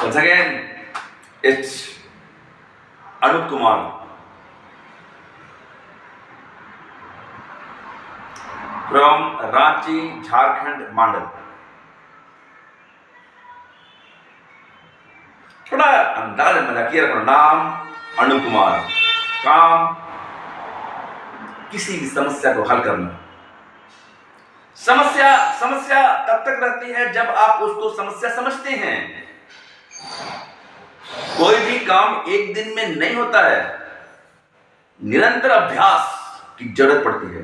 Once again, it's Anup Kumar from Ranchi, Jharkhand, Mandal. थोड़ा अंदाज में रखिए, अपना नाम अनुप कुमार, काम किसी भी समस्या को हल करना। समस्या तब तक रहती है जब आप उसको समस्या समझते हैं। कोई भी काम एक दिन में नहीं होता है, निरंतर अभ्यास की जरूरत पड़ती है।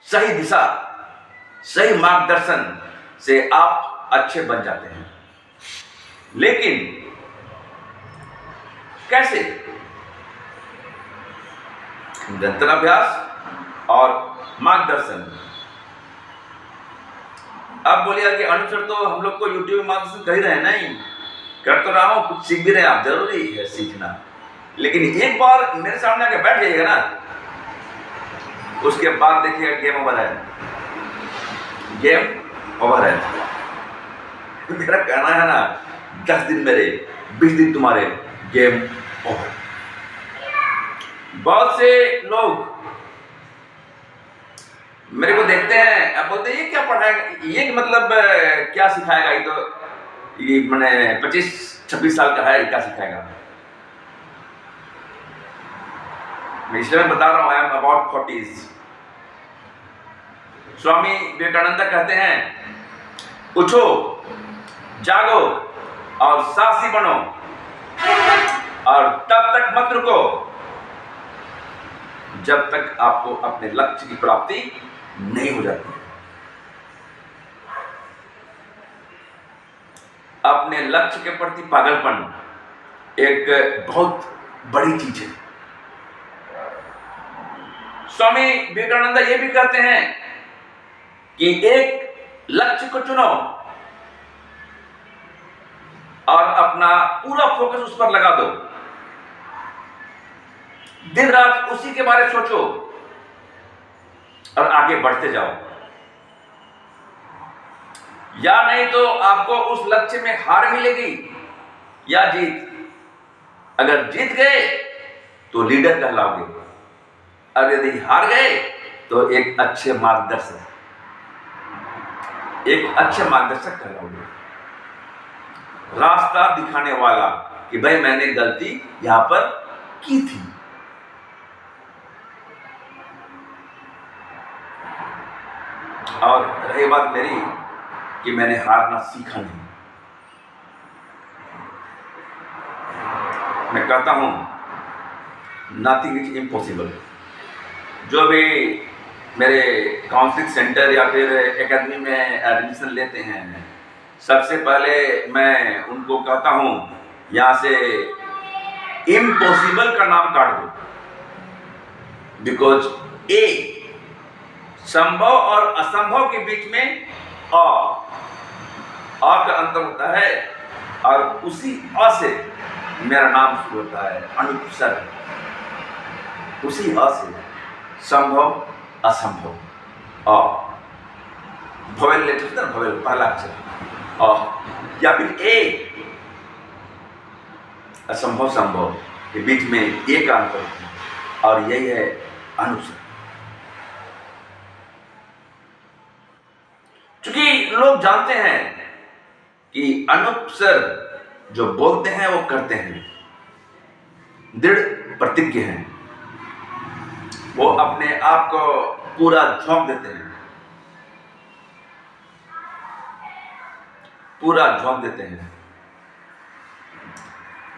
सही दिशा, सही मार्गदर्शन से आप अच्छे बन जाते हैं। लेकिन कैसे? निरंतर अभ्यास और मार्गदर्शन। अब बोलिए कि अनु सर, तो हम लोग को यूट्यूब मार्गदर्शन कर ही रहे हैं। नहीं, कर तो रहा हूं, कुछ सीख भी रहे हैं आप, जरूरी है सीखना। लेकिन एक बार मेरे सामने आके बैठ जाइएगा ना, उसके बाद देखिएगा गेम ओवर है, गेम ओवर है। मेरा कहना है ना, 10 दिन मेरे, 20 दिन तुम्हारे, गेम ओवर। बहुत से लोग मेरे को देखते हैं, अब बोलते हैं ये क्या पढ़ाएगा, ये मतलब क्या सिखाएगा, ये तो ये मैंने 25-26 साल का है, ये क्या सिखाएगा। मैं इसलिए बता रहा हूं, I am about 40s। Swami Vivekananda कहते हैं, उठो, जागो और साहसी बनो, और तब तक मत रुको जब तक आपको अपने लक्ष्य की प्राप्ति नहीं हो जाती। अपने लक्ष्य के प्रति पागलपन एक बहुत बड़ी चीज है। स्वामी विवेकानंद ये भी कहते हैं कि एक लक्ष्य को चुनो और अपना पूरा फोकस उस पर लगा दो। दिन रात उसी के बारे में सोचो और आगे बढ़ते जाओ। या नहीं तो आपको उस लक्ष्य में हार मिलेगी या जीत। अगर जीत गए तो लीडर कहलाओगे, और यदि हार गए तो एक अच्छे मार्गदर्शक कहलाओगे, रास्ता दिखाने वाला कि भाई मैंने गलती यहां पर की थी। और रही बात मेरी कि मैंने हारना सीखा नहीं। मैं कहता हूं नथिंग इज इम्पॉसिबल। जो भी मेरे काउंसलिंग सेंटर या फिर एकेडमी में एडमिशन लेते हैं, सबसे पहले मैं उनको कहता हूं, यहां से इम्पॉसिबल का नाम काट दो। बिकॉज ए, संभव और असंभव के बीच में अ का अंतर होता है, और उसी अ से मेरा नाम शुरू होता है, अनुप सर। उसी अ से संभव असंभव, अ भवेल लेटर ना, भवेल पहला अक्षर अ, या फिर ए, असंभव संभव के बीच में ए का अंतर होता है, और यही है अनुप सर। क्योंकि लोग जानते हैं कि अनुप सर जो बोलते हैं वो करते हैं, दृढ़ प्रतिज्ञ हैं। वो अपने आप को पूरा झोंक देते हैं, पूरा झोंक देते हैं।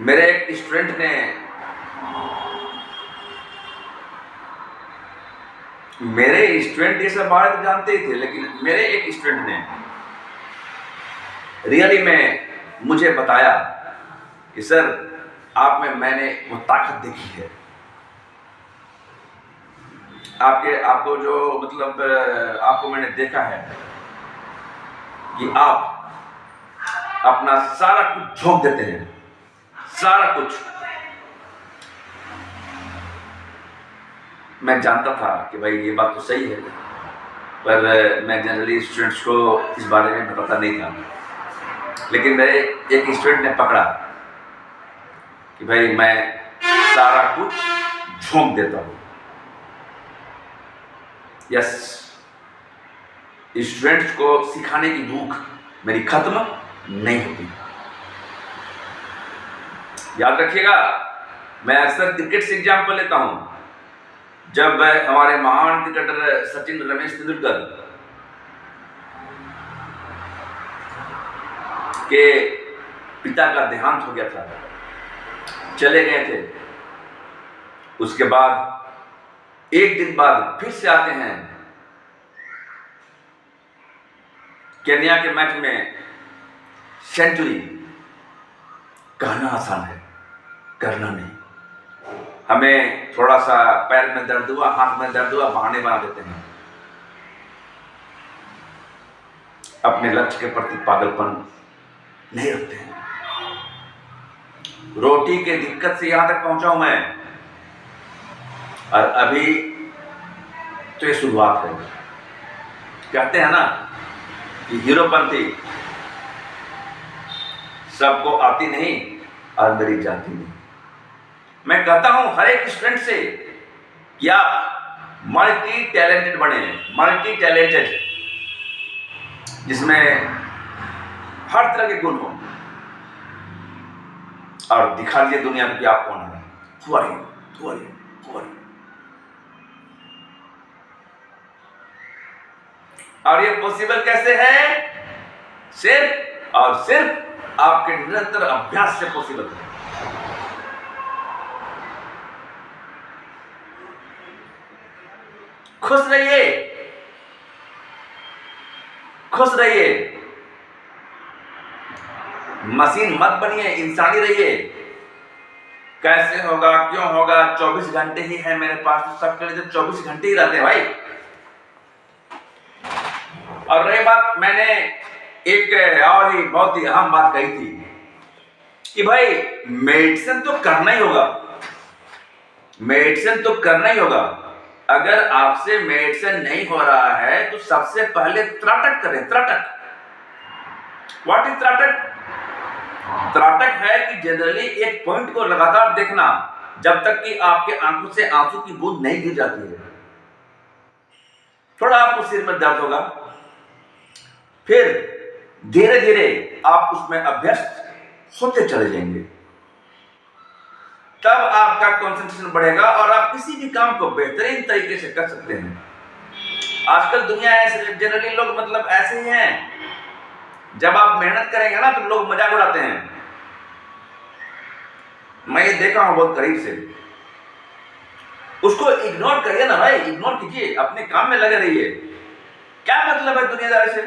मेरे एक स्टूडेंट ने, मेरे स्टूडेंट ये सब बात जानते ही थे, लेकिन मेरे एक स्टूडेंट ने रियली में मुझे बताया कि सर आप में मैंने वो ताकत देखी है। आपको जो मतलब आपको मैंने देखा है कि आप अपना सारा कुछ झोंक देते हैं, सारा कुछ। मैं जानता था कि भाई ये बात तो सही है, पर मैं जनरली स्टूडेंट्स को इस बारे में बताता नहीं था। लेकिन मेरे एक स्टूडेंट ने पकड़ा कि भाई मैं सारा कुछ झोंक देता हूं। यस, स्टूडेंट्स को सिखाने की भूख मेरी खत्म नहीं होती। याद रखिएगा, मैं अक्सर क्रिकेट से एग्जाम्पल लेता हूं। जब हमारे महान क्रिकेटर सचिन रमेश तेंदुलकर के पिता का देहांत हो गया था, चले गए थे, उसके बाद एक दिन बाद फिर से आते हैं। केन्या के मैच में सेंचुरी। कहना आसान है, करना नहीं। हमें थोड़ा सा पैर में दर्द हुआ, हाथ में दर्द हुआ, बहाने बना देते हैं। अपने लक्ष्य के प्रति पागलपन नहीं रखते हैं। रोटी के दिक्कत से यहां तक पहुंचा हूं मैं, और अभी तो ये शुरुआत है। कहते हैं ना कि हीरोपंथी सबको आती नहीं और मेरी जाती नहीं। मैं कहता हूं हर एक स्टूडेंट से कि आप मल्टी टैलेंटेड बने, मल्टी टैलेंटेड, जिसमें हर तरह के गुण हो, और दिखा दिए दुनिया में कि आप कौन है। Who are you? Who are you? Who are you? और ये पॉसिबल कैसे है? सिर्फ और सिर्फ आपके निरंतर अभ्यास से पॉसिबल है। खुश रहिए, खुश रहिए, मशीन मत बनिए, इंसानी रहिए। कैसे होगा, क्यों होगा, 24 घंटे ही है मेरे पास, तो सबके लिए 24 घंटे ही रहते हैं भाई। और रही बात, मैंने एक और ही बहुत ही अहम बात कही थी कि भाई मेडिसिन तो करना ही होगा, मेडिसिन तो करना ही होगा। अगर आपसे मेडिसिन नहीं हो रहा है तो सबसे पहले त्राटक करें। त्राटक, व्हाट इज त्राटक? त्राटक है कि जनरली एक पॉइंट को लगातार देखना जब तक कि आपके आंखों से आंसू की बूंद नहीं गिर जाती है। थोड़ा आपको सिर में दर्द होगा, फिर धीरे धीरे आप उसमें अभ्यस्त होते चले जाएंगे, तब आपका कंसंट्रेशन बढ़ेगा और आप किसी भी काम को बेहतरीन तरीके से कर सकते हैं। आजकल दुनिया ऐसे, जनरली लोग मतलब ऐसे ही हैं, जब आप मेहनत करेंगे ना तो लोग मजाक उड़ाते हैं। मैं ये देखा हूं बहुत करीब से। उसको इग्नोर करिए ना भाई, इग्नोर कीजिए, अपने काम में लगे रहिए। क्या मतलब है दुनियादारी से?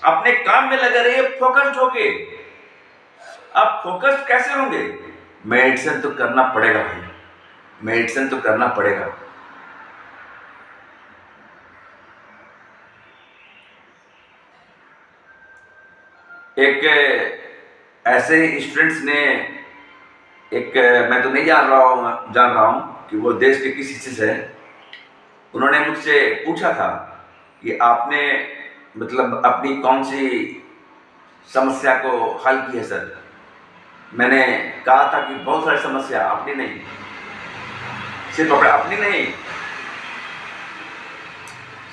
अपने काम में लगे रहिए, फोकस्ड होके। आप फोकस्ड कैसे होंगे? मेडिसिन तो करना पड़ेगा भाई, मेडिसिन तो करना पड़ेगा। एक ऐसे ही स्टूडेंट्स ने एक, मैं तो नहीं जान रहा हूं कि वो देश के किस हिस्से से है, उन्होंने मुझसे पूछा था कि आपने मतलब अपनी कौन सी समस्या को हल की है सर। मैंने कहा था कि बहुत सारी समस्या, अपनी नहीं, सिर्फ अपनी नहीं,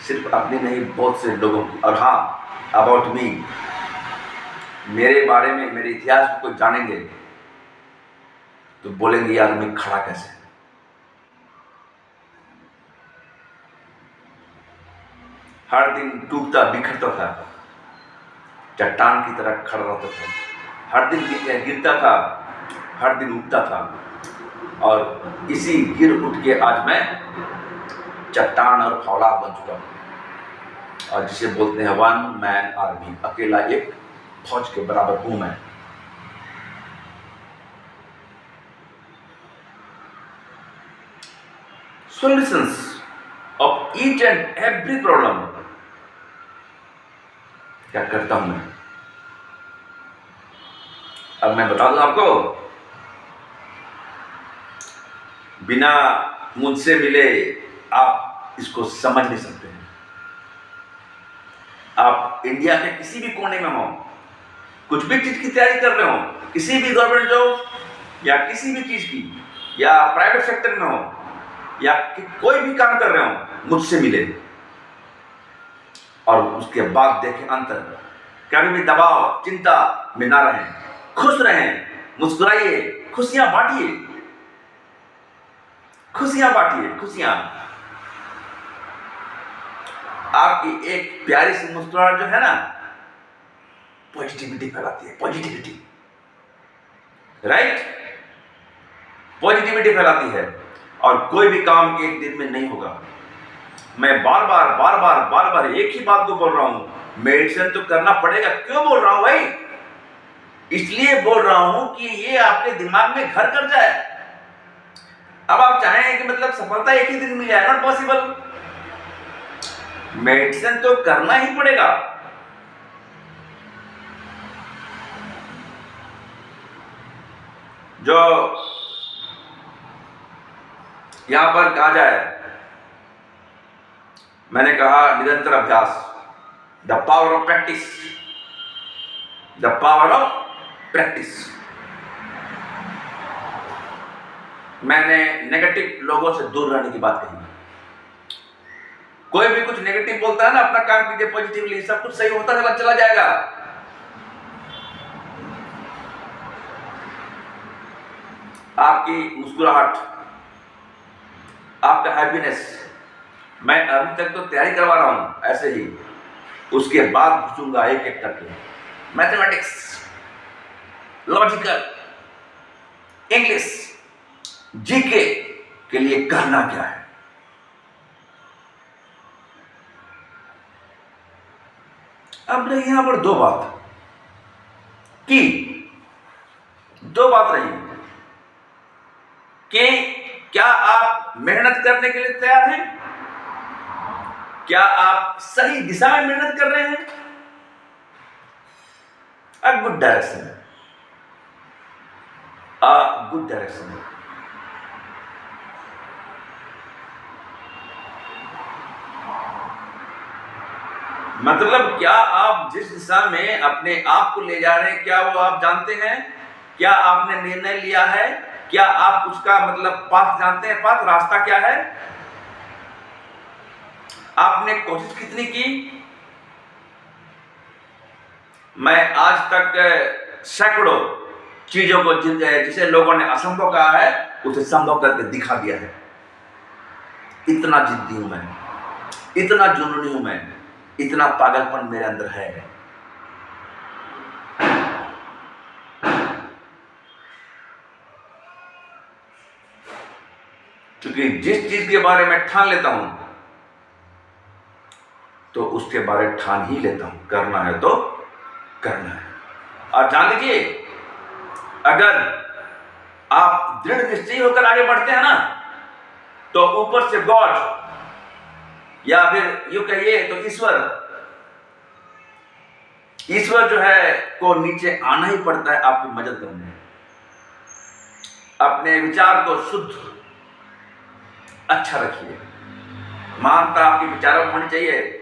सिर्फ अपनी नहीं, बहुत से लोगों की। और हाँ, अबाउट मी, मेरे बारे में, मेरे इतिहास को कोई जानेंगे तो बोलेंगे यार मैं खड़ा कैसे। हर दिन टूटता बिखरता था, चट्टान की तरह खड़ा रहता था, हर दिन गिरता था, हर दिन उठता था, और इसी गिर उठ के आज मैं चट्टान और फौलाद बन चुका हूं, और जिसे बोलते हैं वन मैन आर्मी, अकेला एक फौज के बराबर हूं मैं। Solutions of each and every problem क्या करता हूं मैं? अब मैं बता दूं आपको, बिना मुझसे मिले आप इसको समझ नहीं सकते हैं। आप इंडिया के किसी भी कोने में हो, कुछ भी चीज की तैयारी कर रहे हो, किसी भी गवर्नमेंट जॉब या किसी भी चीज की, या प्राइवेट सेक्टर में हो, या कोई भी काम कर रहे हो, मुझसे मिले और उसके बाद देखें अंतर। कभी भी दबाव चिंता में ना रहें, खुश रहें, मुस्कुराइए, खुशियां बांटिए, खुशियां बांटिए, खुशियां। आपकी एक प्यारी सी मुस्कुराहट जो है ना, पॉजिटिविटी फैलाती है, पॉजिटिविटी, राइट, पॉजिटिविटी फैलाती है। और कोई भी काम एक दिन में नहीं होगा। मैं बार बार एक ही बात को बोल रहा हूं, मेडिटेशन तो करना पड़ेगा। क्यों बोल रहा हूं भाई? इसलिए बोल रहा हूं कि ये आपके दिमाग में घर कर जाए। अब आप चाहें कि मतलब सफलता एक ही दिन मिल जाए, नॉट पॉसिबल। मेडिटेशन तो करना ही पड़ेगा। जो यहां पर कहा जाए, मैंने कहा निरंतर अभ्यास, the power of practice, the power of practice. मैंने नेगेटिव लोगों से दूर रहने की बात कही। कोई भी कुछ नेगेटिव बोलता है ना, अपना काम कीजिए पॉजिटिवली, सब कुछ सही होता चला जाएगा। आपकी मुस्कुराहट, आपका हैप्पीनेस, मैं अभी तक तो तैयारी करवा रहा हूं ऐसे ही, उसके बाद पूछूंगा एक एक करके। मैथमेटिक्स, लॉजिकल, इंग्लिश, जीके के लिए करना क्या है। अब रही यहां पर दो बात रही कि क्या आप मेहनत करने के लिए तैयार हैं? क्या आप सही दिशा में मेहनत कर रहे हैं? A good direction, a good direction. मतलब क्या आप जिस दिशा में अपने आप को ले जा रहे हैं, क्या वो आप जानते हैं? क्या आपने निर्णय लिया है? क्या आप उसका मतलब पाथ जानते हैं? पाथ, रास्ता क्या है? आपने कोशिश कितनी की? मैं आज तक सैकड़ों चीजों को जिसे लोगों ने असंभव कहा है, उसे संभव करके दिखा दिया है। इतना जिद्दी हूं मैं, इतना जुनूनी हूं मैं, इतना पागलपन मेरे अंदर है। क्योंकि जिस चीज के बारे में ठान लेता हूं तो उसके बारे में ठान ही लेता हूं, करना है तो करना है। और जान लीजिए, अगर आप दृढ़ निश्चयी होकर आगे बढ़ते हैं ना, तो ऊपर से गॉड, या फिर यूं कहिए तो ईश्वर जो है को नीचे आना ही पड़ता है आपकी मदद करने। अपने विचार को शुद्ध अच्छा रखिए, महानता आपके विचारों में होनी चाहिए।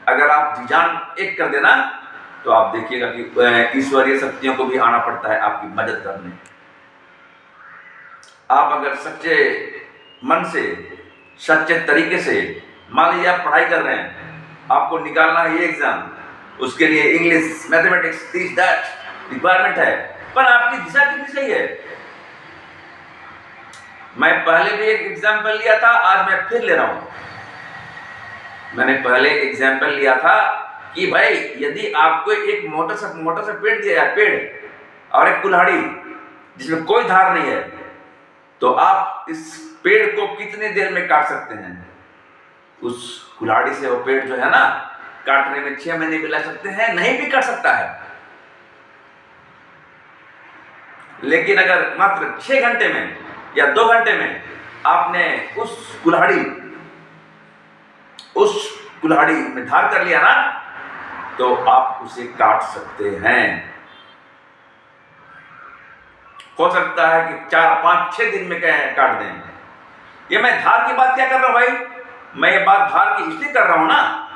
अगर आप जी जान एक कर देना, तो आप देखिएगा कि ईश्वरीय शक्तियों को भी आना पड़ता है आपकी मदद करने। आप अगर सच्चे मन से, सच्चे तरीके से, मान लीजिए आप पढ़ाई कर रहे हैं, आपको निकालना है ये एग्जाम, उसके लिए English, mathematics, this that requirement है, पर आपकी दिशा कितनी सही है? मैं पहले भी एक एग्जाम्पल लिया था, आज मैं फिर ले रहा हूं। मैंने पहले एग्जाम्पल लिया था कि भाई यदि आपको एक मोटा सा पेड़ दिया जाए, पेड़ और एक कुल्हाड़ी जिसमें कोई धार नहीं है, तो आप इस पेड़ को कितने देर में काट सकते हैं? उस कुल्हाड़ी से वो पेड़ जो है ना, काटने में 6 महीने भी लग सकते हैं, नहीं भी काट सकता है। लेकिन अगर मात्र 6 घंटे में या 2 घंटे में आपने उस कुल्हाड़ी में धार कर लिया ना, तो आप उसे काट सकते हैं। हो सकता है कि 4, 5, 6 दिन में काट दें। ये मैं धार की बात क्या कर रहा हूं भाई? मैं ये बात धार की इसलिए कर रहा हूं ना,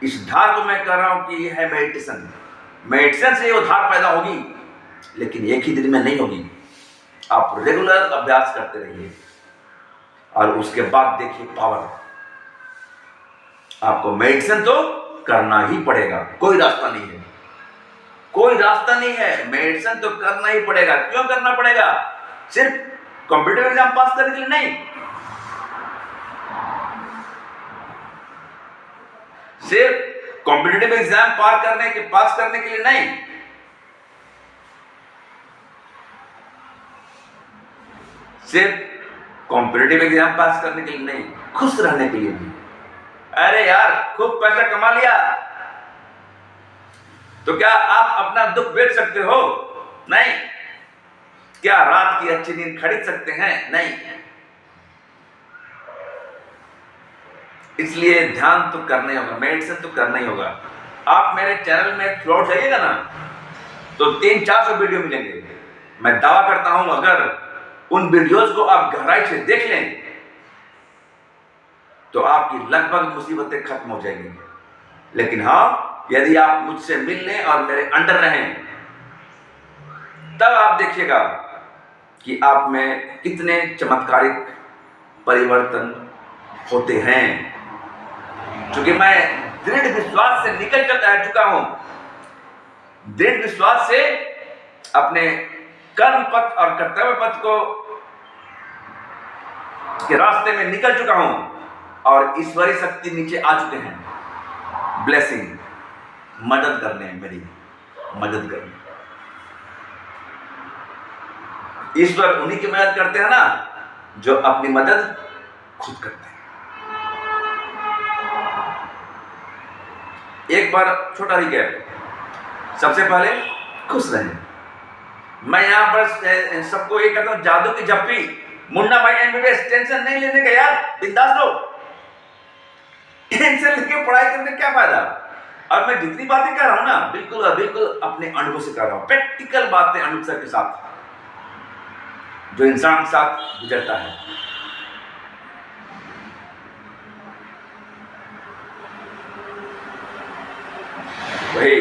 इस धार को मैं कर रहा हूं कि ये है मेडिटेशन। मेडिसिन से उधार पैदा होगी, लेकिन एक ही दिन में नहीं होगी। आप रेगुलर अभ्यास करते रहिए और उसके बाद देखिए पावर। आपको मेडिसिन तो करना ही पड़ेगा, कोई रास्ता नहीं है, कोई रास्ता नहीं है। मेडिसिन तो करना ही पड़ेगा। क्यों करना पड़ेगा? सिर्फ कॉम्पिटिटिव एग्जाम पास करने के लिए नहीं, सिर्फ कॉम्पिटिटिव एग्जाम पास करने के लिए नहीं, सिर्फ कॉम्पिटिटिव एग्जाम पास करने के लिए नहीं, खुश रहने के लिए भी। अरे यार, खूब पैसा कमा लिया तो क्या आप अपना दुख बेच सकते हो? नहीं। क्या रात की अच्छी नींद खरीद सकते हैं? नहीं। इसलिए ध्यान तो करना ही होगा, मेडिसिन तो करना ही होगा। आप मेरे चैनल में थ्रू जाइएगा ना तो 300-400 वीडियो मिलेंगे। मैं दावा करता हूं, अगर उन वीडियोस को आप गहराई से देख लें तो आपकी लगभग मुसीबतें खत्म हो जाएंगी। लेकिन हाँ, यदि आप मुझसे मिल लें और मेरे अंडर रहें, तब आप देखिएगा कि आप में कितने चमत्कारिक परिवर्तन होते हैं। क्योंकि मैं दृढ़ विश्वास से निकल कर चुका हूं, दृढ़ विश्वास से अपने कर्म पथ और कर्तव्य पथ को के रास्ते में निकल चुका हूं और ईश्वरीय शक्ति नीचे आ चुके हैं। ब्लेसिंग, मदद करने, मेरी मदद करने। ईश्वर उन्हीं की मदद करते हैं ना जो अपनी मदद खुद करते हैं। एक बार छोटा रिकैप। सबसे पहले खुश रहें। मैं यहां पर सबको ये कहता हूं, जादू की झप्पी, मुन्ना भाई एमबीबीएस, टेंशन नहीं लेने का यार, बिंदास लो। टेंशन लेके पढ़ाई करने का क्या फायदा? और मैं जितनी बातें कर रहा हूं ना, बिल्कुल अपने अनुभव से कर रहा हूं, प्रैक्टिकल बातें अनुभव के साथ, जो इंसान के साथ गुजरता है। वही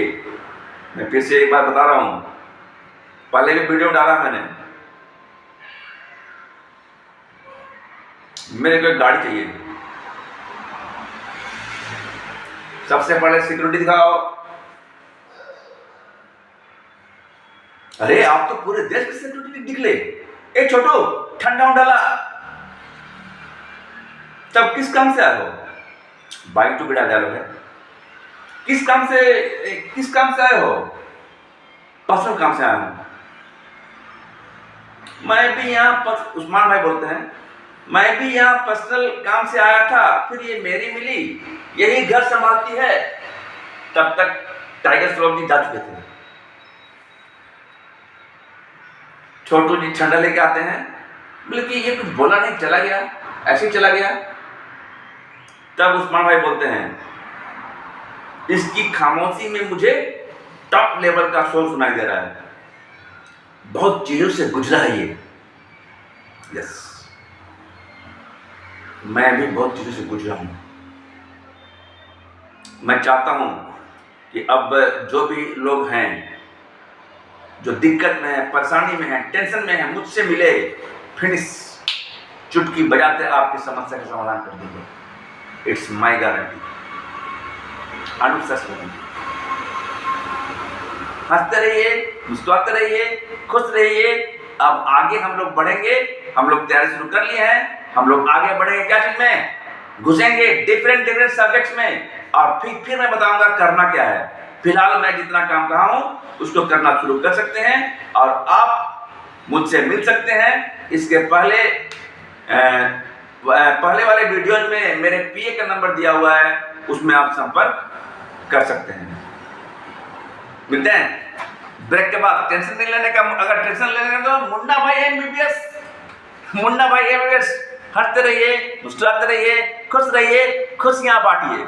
मैं फिर से एक बार बता रहा हूं, पहले भी वीडियो डाला मैंने। मेरे को एक गाड़ी चाहिए, सबसे पहले सिक्योरिटी दिखाओ। अरे आप तो पूरे देश की सिक्योरिटी निकले, एक छोटू ठंडा डाला, तब किस काम से आए हो? बाइक टू बिड़ा डालो है। किस काम से आए हो? पर्सनल काम से आया हूं। मैं भी यहाँ, उस्मान भाई बोलते हैं, मैं भी यहाँ पर्सनल काम से आया था, फिर ये मेरी मिली, यही घर संभालती है। तब तक टाइगर श्रॉफ जी जा चुके थे। छोटू जी ठंडा लेके आते हैं, बोले कि ये कुछ बोला नहीं, चला गया, ऐसे ही चला गया। तब उस्मान भाई बोलते हैं, इसकी खामोशी में मुझे टॉप लेवल का शोर सुनाई दे रहा है, बहुत चीजों से गुजरा है ये। यस, मैं भी बहुत चीजों से गुजरा हूं। मैं चाहता हूं कि अब जो भी लोग हैं, जो दिक्कत में है, परेशानी में है, टेंशन में है, मुझसे मिले, फिनिश, चुटकी बजाते आपकी समस्या का समाधान कर देंगे। It's my guarantee. हंसते रहिए, मुस्कुराते रहिए, खुश रहिए। अब आगे हम लोग बढ़ेंगे, हम लोग तैयारी शुरू कर लिए हैं। हम लोग आगे बढ़ेंगे, क्या चीज में घुसेंगे, डिफरेंट सब्जेक्ट्स में, और फिर मैं बताऊंगा करना क्या है। फिलहाल मैं जितना काम कहा हूं उसको करना शुरू कर सकते हैं और आप मुझसे मिल सकते हैं। इसके पहले वाले वीडियोज में मेरे पीए का नंबर दिया हुआ है, उसमें आप संपर्क कर सकते हैं। मिलते हैं ब्रेक के बाद। टेंशन नहीं लेने का, अगर टेंशन लेने का तो मुन्ना भाई एमबीबीएस, हंसते रहिए, मुस्कुराते रहिए, खुश रहिए, खुशियां बांटिए।